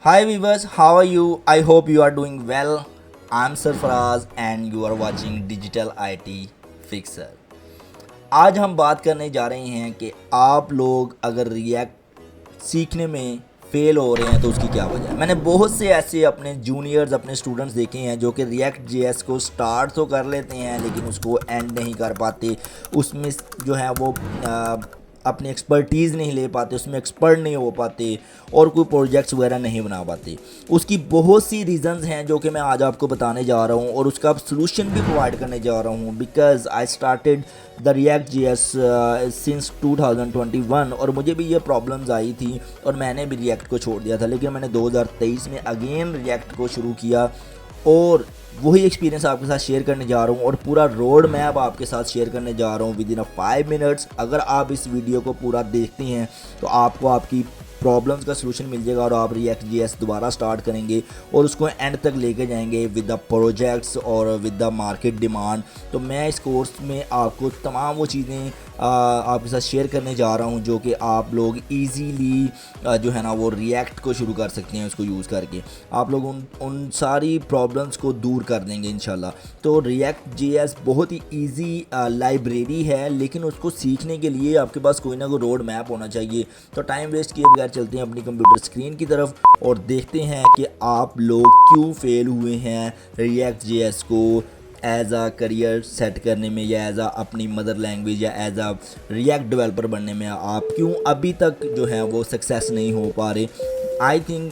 Hi viewers, how are you? I hope you are doing well. I'm Sarfaraz and you are watching Digital IT Fixer. आज हम बात करने जा रहे हैं कि आप लोग अगर रिएक्ट सीखने में फेल हो रहे हैं तो उसकी क्या वजह है। मैंने बहुत से ऐसे अपने जूनियर्स अपने स्टूडेंट्स देखे हैं जो कि रिएक्ट जेएस को स्टार्ट तो कर लेते हैं लेकिन उसको एंड नहीं कर पाते। उसमें जो है वो अपनी एक्सपर्टीज़ नहीं ले पाते, उसमें एक्सपर्ट नहीं हो पाते और कोई प्रोजेक्ट्स वगैरह नहीं बना पाते। उसकी बहुत सी रीज़न्स हैं जो कि मैं आज आपको बताने जा रहा हूँ और उसका सोल्यूशन भी प्रोवाइड करने जा रहा हूँ। Because I started the react JS since 2021 और मुझे भी ये प्रॉब्लम्स आई थी और मैंने भी रिएक्ट को छोड़ दिया था, लेकिन मैंने 2023 में अगेन रिएक्ट को शुरू किया और वही एक्सपीरियंस आपके साथ शेयर करने जा रहा हूँ और पूरा रोड मैप आपके साथ शेयर करने जा रहा हूँ विद इन 5 मिनट्स। अगर आप इस वीडियो को पूरा देखते हैं तो आपको आपकी प्रॉब्लम्स का सलूशन मिल जाएगा और आप रिएक्ट जेएस दोबारा स्टार्ट करेंगे और उसको एंड तक लेके जाएंगे विद द प्रोजेक्ट्स और विद द मार्केट डिमांड। तो मैं इस कोर्स में आपको तमाम वो चीज़ें आपके साथ शेयर करने जा रहा हूं जो कि आप लोग इजीली जो है ना वो रिएक्ट को शुरू कर सकते हैं। उसको यूज़ करके आप लोग उन सारी प्रॉब्लम्स को दूर कर देंगे इंशाल्लाह। तो रिएक्ट जेएस बहुत ही ईजी लाइब्रेरी है, लेकिन उसको सीखने के लिए आपके पास कोई ना कोई रोड मैप होना चाहिए। तो टाइम वेस्ट किए बगैर चलते हैं अपनी कंप्यूटर स्क्रीन की तरफ और देखते हैं कि आप लोग क्यों फेल हुए हैं रिएक्ट जेएस को एज आ करियर सेट करने में या एज आ अपनी मदर लैंग्वेज या एज आ रिएक्ट डेवलपर बनने में। आप क्यों अभी तक जो है वो सक्सेस नहीं हो पा रहे। आई थिंक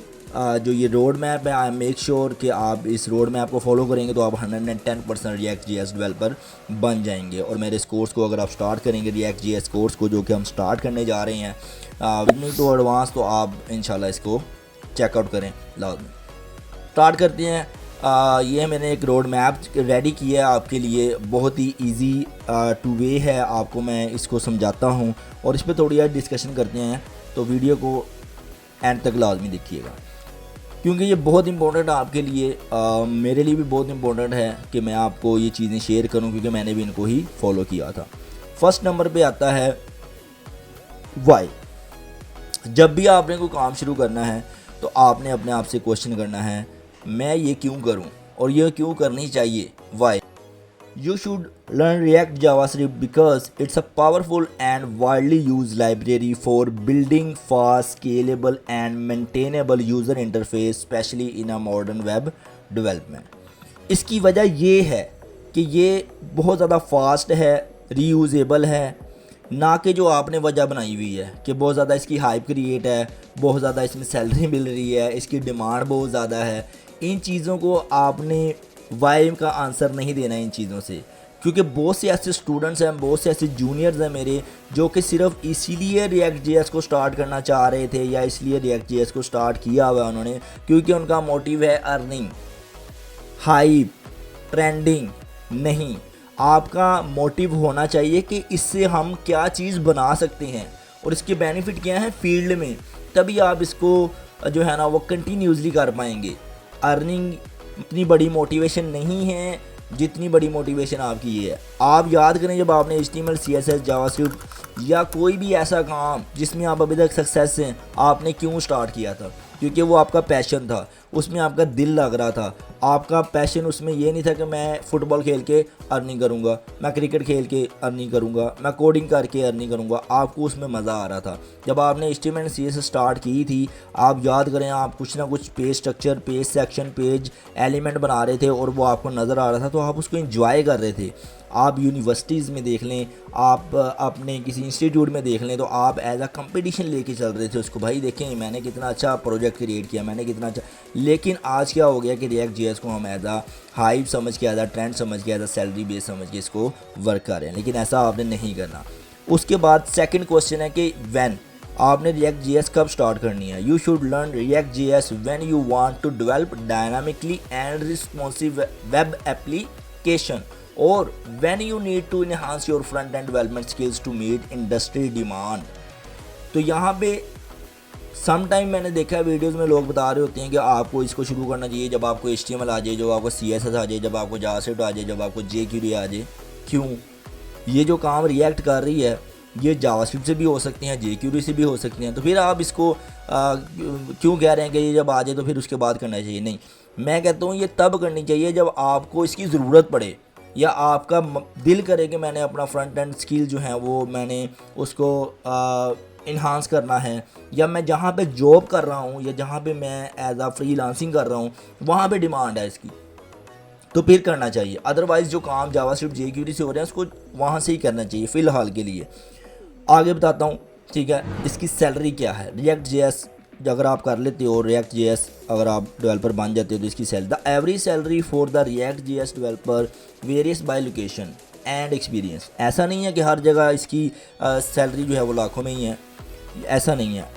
जो ये रोड मैप है, आई मेक श्योर कि आप इस रोड मैप को फॉलो करेंगे तो आप 110% रिएक्ट जेएस डेवलपर बन जाएंगे। और मेरे इस कोर्स को अगर आप स्टार्ट करेंगे रिएक्ट जेएस कोर्स को जो कि हम स्टार्ट करने जा रहे हैं विद टू एडवांस, तो आप इंशाल्लाह इसको चेकआउट करें। लाजमी स्टार्ट करते हैं। ये मैंने एक रोड मैप रेडी किया है आपके लिए, बहुत ही इजी टू वे है। आपको मैं इसको समझाता हूँ और इस पर थोड़ी यार डिस्कशन करते हैं, तो वीडियो को एंड तक लाजमी देखिएगा क्योंकि ये बहुत इंपॉर्टेंट है आपके लिए। मेरे लिए भी बहुत इंपॉर्टेंट है कि मैं आपको ये चीज़ें शेयर करूँ क्योंकि मैंने भी इनको ही फॉलो किया था। फर्स्ट नंबर पे आता है वाई। जब भी आपने कोई काम शुरू करना है तो आपने अपने आप से क्वेश्चन करना है मैं ये क्यों करूं और ये क्यों करनी चाहिए। Why you should learn react JavaScript because it's a powerful and widely use library for building fast scalable and maintainable user interface specially in a modern web development. इसकी वजह ये है कि ये बहुत ज़्यादा फास्ट है, रीयूजेबल है, ना कि जो आपने वजह बनाई हुई है कि बहुत ज़्यादा इसकी हाइप क्रिएट है, बहुत ज़्यादा इसमें सैलरी मिल रही है, इसकी डिमांड बहुत ज़्यादा है। इन चीज़ों को आपने वाई का आंसर नहीं देना इन चीज़ों से, क्योंकि बहुत से ऐसे स्टूडेंट्स हैं, बहुत से ऐसे जूनियर्स हैं मेरे जो कि सिर्फ इसीलिए रिएक्ट जेएस को स्टार्ट करना चाह रहे थे या इसलिए रिएक्ट जेएस को स्टार्ट किया हुआ है उन्होंने क्योंकि उनका मोटिव है अर्निंग, हाइप, ट्रेंडिंग। नहीं, आपका मोटिव होना चाहिए कि इससे हम क्या चीज़ बना सकते हैं और इसके बेनिफिट क्या हैं फील्ड में, तभी आप इसको जो है ना वो कंटिन्यूसली कर पाएंगे। अर्निंग इतनी बड़ी मोटिवेशन नहीं है जितनी बड़ी मोटिवेशन आपकी ये है। आप याद करें जब आपने HTML CSS जावास्क्रिप्ट या कोई भी ऐसा काम जिसमें आप अभी तक सक्सेस हैं, आपने क्यों स्टार्ट किया था? क्योंकि वो आपका पैशन था, उसमें आपका दिल लग रहा था। आपका पैशन उसमें ये नहीं था कि मैं फ़ुटबॉल खेल के अर्निंग करूँगा, मैं क्रिकेट खेल के अर्निंग करूँगा, मैं कोडिंग करके अर्निंग करूँगा। आपको उसमें मज़ा आ रहा था। जब आपने HTML CSS स्टार्ट की थी, आप याद करें आप कुछ ना कुछ page structure, page section, page element बना रहे थे और वो आपको नज़र आ रहा था, तो आप उसको इंजॉय कर रहे थे। आप यूनिवर्सिटीज़ में देख लें, आप अपने किसी इंस्टीट्यूट में देख लें, तो आप एज अ कंपटीशन लेके चल रहे थे उसको। भाई देखें मैंने कितना अच्छा प्रोजेक्ट क्रिएट किया, मैंने कितना अच्छा। लेकिन आज क्या हो गया कि रिएक्ट जेएस को हम एज अ हाइप समझ के, एज अ ट्रेंड समझ के, एज अ सैलरी बेस समझ के इसको वर्क कर रहे हैं, लेकिन ऐसा आपने नहीं करना। उसके बाद सेकेंड क्वेश्चन है कि व्हेन आपने रिएक्ट जेएस कब स्टार्ट करनी है। You should learn React JS when you want to develop dynamically and responsive web application और when you need to enhance your front end development skills to meet industry demand। तो यहाँ पे sometime मैंने देखा है videos में लोग बता रहे होते हैं कि आपको इसको शुरू करना चाहिए जब आपको HTML आ जाए, जब आपको CSS आ जाए, जब आपको जावास्क्रिप्ट आ जाए, जब आपको jQuery आ जाए। क्यों? ये जो काम रिएक्ट कर रही है ये जावास्क्रिप्ट से भी हो सकती हैं, jQuery से भी हो सकती हैं, तो फिर आप इसको क्यों कह रहे हैं कि ये जब आ जाए तो फिर उसके बाद करना चाहिए? नहीं, मैं कहता हूँ ये तब करनी चाहिए जब आपको इसकी ज़रूरत पड़े, या आपका दिल करे कि मैंने अपना फ्रंट एंड स्किल जो है वो मैंने उसको इन्हांस करना है, या मैं जहाँ पे जॉब कर रहा हूँ या जहाँ पे मैं एज आ फ्रीलांसिंग कर रहा हूँ वहाँ पे डिमांड है इसकी, तो फिर करना चाहिए। अदरवाइज़ जो काम जावास्क्रिप्ट jQuery से हो रहे हैं उसको वहाँ से ही करना चाहिए फ़िलहाल के लिए। आगे बताता हूँ, ठीक है, इसकी सैलरी क्या है। रिएक्ट JS अगर आप कर लेते हो, रिएक्ट JS अगर आप डेवलपर बन जाते हो तो इसकी salary, the average salary for the react JS developer various by location and experience. ऐसा नहीं है कि हर जगह इसकी सैलरी जो है वो लाखों में ही है, ऐसा नहीं है।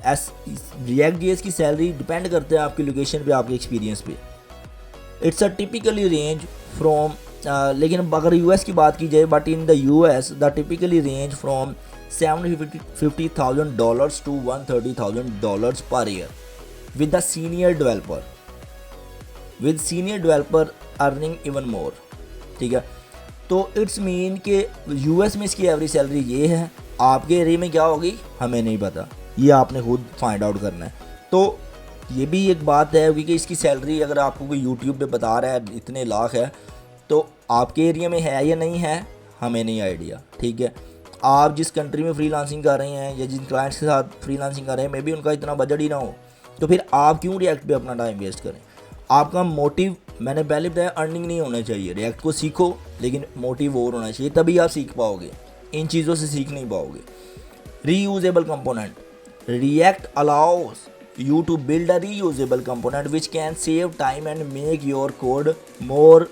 रिएक्ट JS की सैलरी डिपेंड करते हैं आपकी लोकेशन पे, आपके एक्सपीरियंस पे। It's a typically range from, लेकिन अगर यूएस की बात की जाए, but in the US the typically range from $750,000 to $130,000 per year with the senior developer, with senior developer earning even more, ठीक है। तो इट्स मीन कि यूएस में इसकी एवरेज सैलरी ये है, आपके एरिया में क्या होगी हमें नहीं पता, ये आपने खुद फाइंड आउट करना है। तो ये भी एक बात है क्योंकि इसकी सैलरी अगर आपको कोई यूट्यूब पे बता रहा है इतने लाख है, तो आपके एरिया में है या नहीं है हमें नहीं आइडिया, ठीक है। आप जिस कंट्री में फ्रीलांसिंग कर रहे हैं या जिन क्लाइंट्स के साथ फ्रीलांसिंग कर रहे हैं, मे बी उनका इतना बजट ही ना हो, तो फिर आप क्यों रिएक्ट पे अपना टाइम वेस्ट करें। आपका मोटिव मैंने पहले बताया अर्निंग नहीं होना चाहिए। रिएक्ट को सीखो लेकिन मोटिव और होना चाहिए, तभी आप सीख पाओगे, इन चीज़ों से सीख नहीं पाओगे। Reusable component, react allow us you to build a reusable component which can save time and make your code more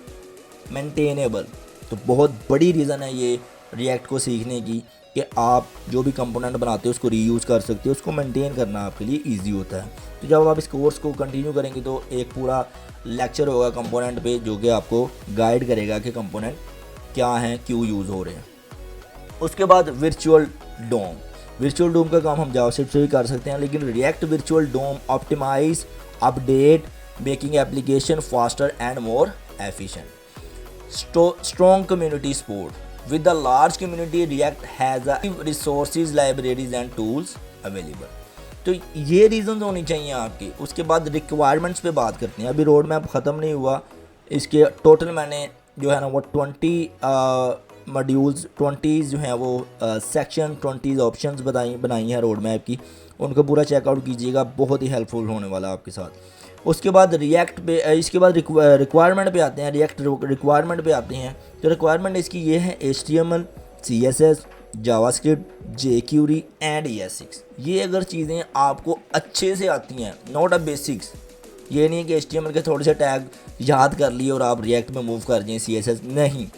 maintainable। तो बहुत बड़ी रीज़न है ये रिएक्ट को सीखने की कि आप जो भी कंपोनेंट बनाते हो उसको रीयूज़ कर सकते हो, उसको मेंटेन करना आपके लिए इजी होता है। तो जब आप इस कोर्स को कंटिन्यू करेंगे तो एक पूरा लेक्चर होगा कंपोनेंट पे जो कि आपको गाइड करेगा कि कंपोनेंट क्या हैं, क्यों यूज़ हो रहे हैं। उसके बाद वर्चुअल डोम, वर्चुअल डोम का काम हम जावास्क्रिप्ट से भी कर सकते हैं, लेकिन React virtual DOM optimise update making application faster and more efficient. Strong community support, with the large community React has resources libraries and tools available. तो ये रीजंस होनी चाहिए आपकी। उसके बाद रिक्वायरमेंट्स पे बात करते हैं। अभी रोड मैप ख़त्म नहीं हुआ, इसके टोटल मैंने जो है ना वो 20 मॉड्यूल्स 20 जो हैं वो सेक्शन 20 ऑप्शंस बनाई हैं रोड मैप की, उनको पूरा चेकआउट कीजिएगा, बहुत ही हेल्पफुल होने वाला आपके साथ। उसके बाद रिएक्ट पे इसके बाद रिक्वायरमेंट पे आते हैं, रिएक्ट रिक्वायरमेंट पे आते हैं। तो रिक्वायरमेंट इसकी ये है HTML, CSS, JavaScript, jQuery and ES6। ये अगर चीज़ें आपको अच्छे से आती हैं, नॉट अ बेसिक्स, ये नहीं है कि HTML के थोड़े से टैग याद कर लिए और आप रिएक्ट में मूव कर जाएँ CSS, नहीं।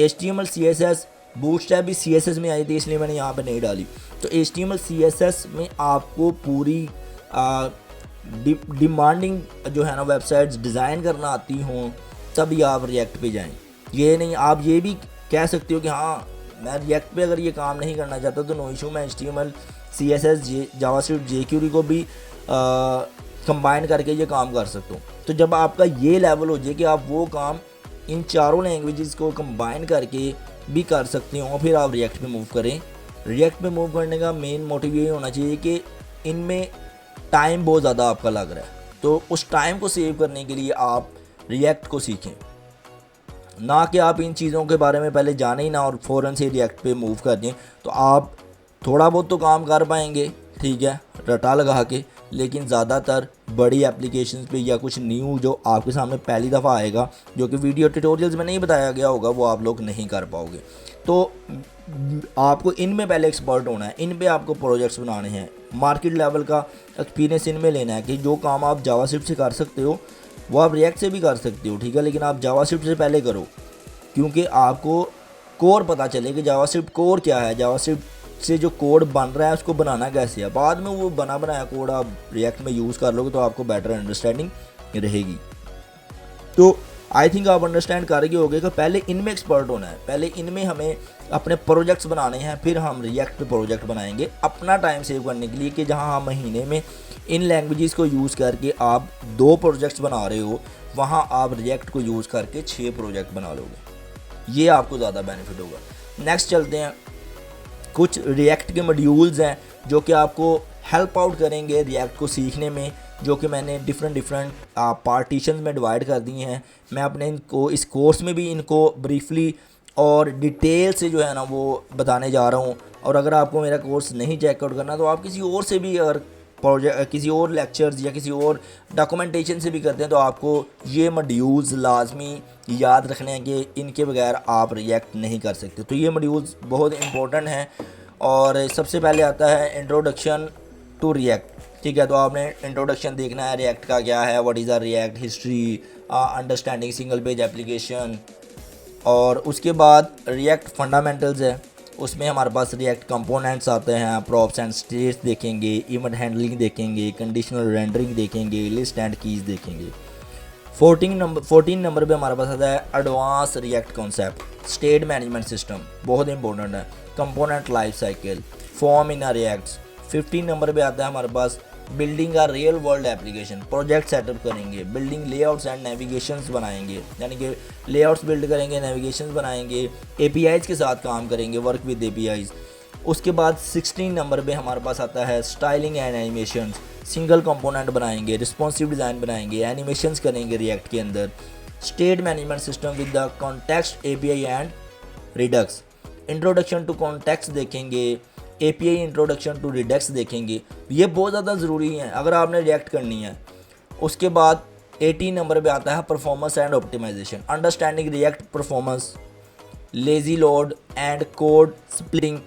HTML CSS बूटस्ट्रैप भी CSS में आई थी इसलिए मैंने यहाँ पे नहीं डाली। तो HTML CSS में आपको पूरी डिमांडिंग जो है ना वेबसाइट्स डिज़ाइन करना आती हों तभी आप रिएक्ट पे जाएं। ये नहीं, आप ये भी कह सकते हो कि हाँ मैं रिएक्ट पे अगर ये काम नहीं करना चाहता तो नो इशू, मैं HTML CSS जावास्क्रिप्ट jQuery को भी कंबाइन करके ये काम कर सकता हूँ। तो जब आपका ये लेवल हो जाए कि आप वो काम इन चारों लैंग्वेजेस को कंबाइन करके भी कर सकते हो, फिर आप रिएक्ट पे मूव करें। रिएक्ट पे मूव करने का मेन मोटिव ये होना चाहिए कि इनमें टाइम बहुत ज़्यादा आपका लग रहा है, तो उस टाइम को सेव करने के लिए आप रिएक्ट को सीखें, ना कि आप इन चीज़ों के बारे में पहले जाने ही ना और फ़ौरन से रिएक्ट पे मूव कर दें। तो आप थोड़ा बहुत तो काम कर पाएंगे, ठीक है, रटा लगा के, लेकिन ज़्यादातर बड़ी एप्लीकेशंस पे या कुछ न्यू जो आपके सामने पहली दफ़ा आएगा जो कि वीडियो ट्यूटोरियल्स में नहीं बताया गया होगा वो आप लोग नहीं कर पाओगे। तो आपको इनमें पहले एक्सपर्ट होना है, इन पे आपको प्रोजेक्ट्स बनाने हैं, मार्केट लेवल का एक्सपीरियंस इनमें लेना है कि जो काम आप जावास्क्रिप्ट से कर सकते हो वो आप रिएक्ट से भी कर सकते हो, ठीक है, लेकिन आप जावास्क्रिप्ट से पहले करो क्योंकि आपको कोर पता चले कि जावास्क्रिप्ट कोर क्या है, जावास्क्रिप्ट से जो कोड बन रहा है उसको बनाना कैसे है। बाद में वो बना बनाया कोड आप रिएक्ट में यूज़ कर लोगे तो आपको बेटर अंडरस्टैंडिंग रहेगी। तो आई थिंक आप अंडरस्टैंड कर गए होगे कि पहले इनमें एक्सपर्ट होना है, पहले इनमें हमें अपने प्रोजेक्ट्स बनाने हैं, फिर हम रिएक्ट पे प्रोजेक्ट बनाएंगे अपना टाइम सेव करने के लिए कि जहां हम महीने में इन लैंग्वेजेस को यूज़ करके आप 2 प्रोजेक्ट्स बना रहे हो, वहां आप रिएक्ट को यूज़ करके 6 प्रोजेक्ट बना लोगे। ये आपको ज़्यादा बेनिफिट होगा। नेक्स्ट चलते हैं, कुछ रिएक्ट के मॉड्यूल्स हैं जो कि आपको हेल्प आउट करेंगे रिएक्ट को सीखने में, जो कि मैंने डिफरेंट पार्टीशन में डिवाइड कर दिए हैं। मैं अपने इनको इस कोर्स में भी इनको ब्रीफली और डिटेल से जो है ना वो बताने जा रहा हूँ। और अगर आपको मेरा कोर्स नहीं चेकआउट करना तो आप किसी और से भी अगर प्रोजेक्ट, किसी और लेक्चर्स या किसी और डॉक्यूमेंटेशन से भी करते हैं तो आपको ये मॉड्यूल्स लाजमी याद रखने हैं कि इनके बगैर आप रिएक्ट नहीं कर सकते। तो ये मॉड्यूल्स बहुत इंपॉर्टेंट हैं। और सबसे पहले आता है इंट्रोडक्शन टू रिएक्ट। ठीक है, तो आपने इंट्रोडक्शन देखना है रिएक्ट का क्या है, what is a react, history, understanding single page application. और उसके बाद रिएक्ट फंडामेंटल्स है, उसमें हमारे पास रिएक्ट कंपोनेंट्स आते हैं, प्रॉप्स एंड स्टेट्स देखेंगे, इवेंट हैंडलिंग देखेंगे, कंडीशनल रेंडरिंग देखेंगे, लिस्ट एंड कीज़ देखेंगे। 14 नंबर पे हमारे पास आता है advance react concept, state management system, बहुत इंपॉर्टेंट है, component life cycle, form in reacts. 15 number पे आता है हमारे पास बिल्डिंग का real world application, project setup करेंगे, बिल्डिंग लेआउट्स एंड नेविगेशंस बनाएंगे, यानी कि लेआउट्स बिल्ड करेंगे, नेविगेशंस बनाएंगे, एपीआईज के साथ काम करेंगे, वर्क विद एपीआईज। उसके बाद 16 नंबर पे हमारे पास आता है styling and animations, single component बनाएंगे, रिस्पॉन्सिव डिज़ाइन बनाएंगे, एनिमेशंस करेंगे रिएक्ट के अंदर, state management system with the context API and Redux, introduction to context देखेंगे, एपीआई इंट्रोडक्शन टू रिडक्स देखेंगे। ये बहुत ज़्यादा ज़रूरी है अगर आपने रिएक्ट करनी है। उसके बाद 18 नंबर पे आता है performance and optimisation, understanding React performance, lazy load and code splitting,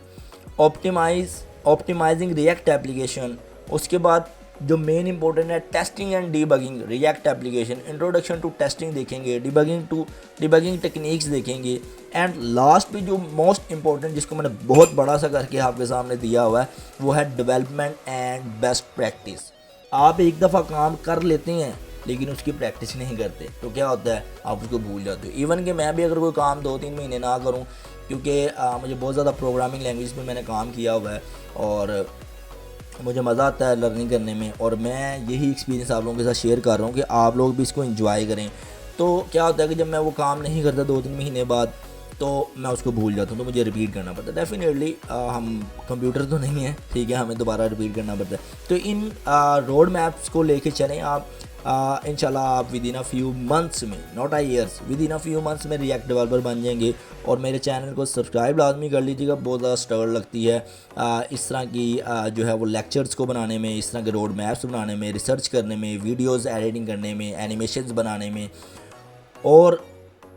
optimising React application. उसके बाद जो मेन इंपॉर्टेंट है testing and debugging React application, introduction to testing देखेंगे, डीबगिंग टेक्निक्स देखेंगे। एंड लास्ट पे जो मोस्ट इंपॉर्टेंट जिसको मैंने बहुत बड़ा सा करके आपके सामने दिया हुआ है वो है डेवलपमेंट एंड बेस्ट प्रैक्टिस। आप एक दफ़ा काम कर लेते हैं लेकिन उसकी प्रैक्टिस नहीं करते तो क्या होता है, आप उसको भूल जाते हो। इवन कि मैं भी अगर कोई काम 2-3 महीने ना करूं, क्योंकि मुझे बहुत ज़्यादा प्रोग्रामिंग लैंग्वेज पे मैंने काम किया हुआ है और मुझे मज़ा आता है लर्निंग करने में, और मैं यही एक्सपीरियंस आप लोगों के साथ शेयर कर रहा हूँ कि आप लोग भी इसको एंजॉय करें। तो क्या होता है कि जब मैं वो काम नहीं करता 2-3 महीने बाद तो मैं उसको भूल जाता हूँ, तो मुझे रिपीट करना पड़ता है। डेफिनेटली हम कंप्यूटर तो नहीं है, ठीक है, हमें दोबारा रिपीट करना पड़ता है। तो इन रोड मैप्स को लेके चलें आप। इंशाल्लाह आप with in a few months में, not years, with in a few months में रिएक्ट डेवलपर बन जाएंगे। और मेरे चैनल को सब्सक्राइब लाजमी कर लीजिएगा, बहुत ज़्यादा स्ट्रगल लगती है इस तरह की जो है वो लेक्चर्स को बनाने में, इस तरह के रोड मैप्स बनाने में, रिसर्च करने में, वीडियोज़ एडिटिंग करने में, एनिमेशंस बनाने में और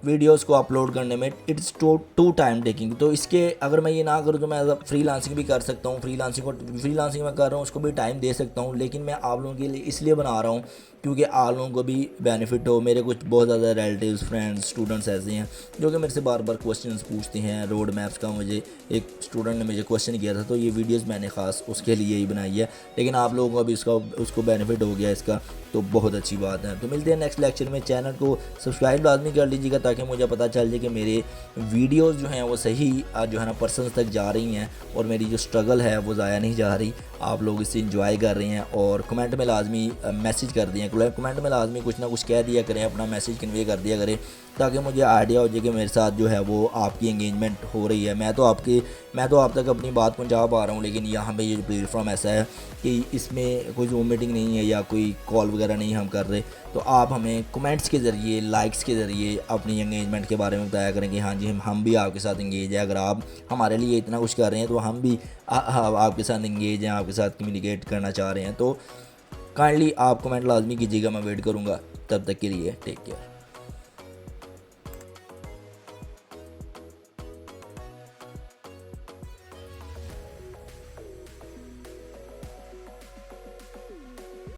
वीडियोस को अपलोड करने में। It's too time taking. तो इसके अगर मैं ये ना करूँ तो मैं एज अ फ्रीलांसिंग भी कर सकता हूँ, फ्रीलांसिंग मैं कर रहा हूँ, उसको भी टाइम दे सकता हूँ, लेकिन मैं आप लोगों के लिए इसलिए बना रहा हूँ क्योंकि आप लोगों को भी बेनिफिट हो। मेरे कुछ बहुत ज़्यादा रिलेटिव्स, फ्रेंड्स, स्टूडेंट्स ऐसे हैं जो कि मेरे से बार बार क्वेश्चंस पूछते हैं रोड मैप्स का। मुझे एक स्टूडेंट ने मुझे क्वेश्चन किया था तो ये वीडियोस मैंने ख़ास उसके लिए ही बनाई है, लेकिन आप लोगों को अभी उसको बेनिफिट हो गया इसका, तो बहुत अच्छी बात है। तो मिलते हैं नेक्स्ट लेक्चर में। चैनल को सब्सक्राइब लाजमी कर लीजिएगा ताकि मुझे पता चल जाए कि मेरे वीडियोज़ जो हैं वो सही जो है ना पर्सनस तक जा रही हैं और मेरी जो स्ट्रगल है वो ज़ाया नहीं जा रही, आप लोग इससे इंजॉय कर रहे हैं। और कमेंट में लाजमी मैसेज कर दिए, कमेंट में लाजमी कुछ ना कुछ कह दिया करें, अपना मैसेज कन्वे कर दिया करें ताकि मुझे आइडिया हो जाए कि मेरे साथ जो है वो आपकी एंगेजमेंट हो रही है। मैं तो आप तक अपनी बात पहुंचा पा रहा हूं, लेकिन यहाँ पे ये प्लेटफॉर्म ऐसा है कि इसमें कोई जूम मीटिंग नहीं है या कोई कॉल वगैरह नहीं हम कर रहे। तो आप हमें कमेंट्स के ज़रिए, लाइक्स के ज़रिए अपनी एंगेजमेंट के बारे में बताया करें कि हाँ जी हम भी आपके साथ इंगेज है। अगर आप हमारे लिए इतना कुछ कर रहे हैं तो हम भी आपके साथ इंगेज हैं, आपके साथ कम्युनिकेट करना चाह रहे हैं। तो काइंडली आप कमेंट लाजमी कीजिएगा, मैं वेट करूँगा। तब तक के लिए टेक केयर।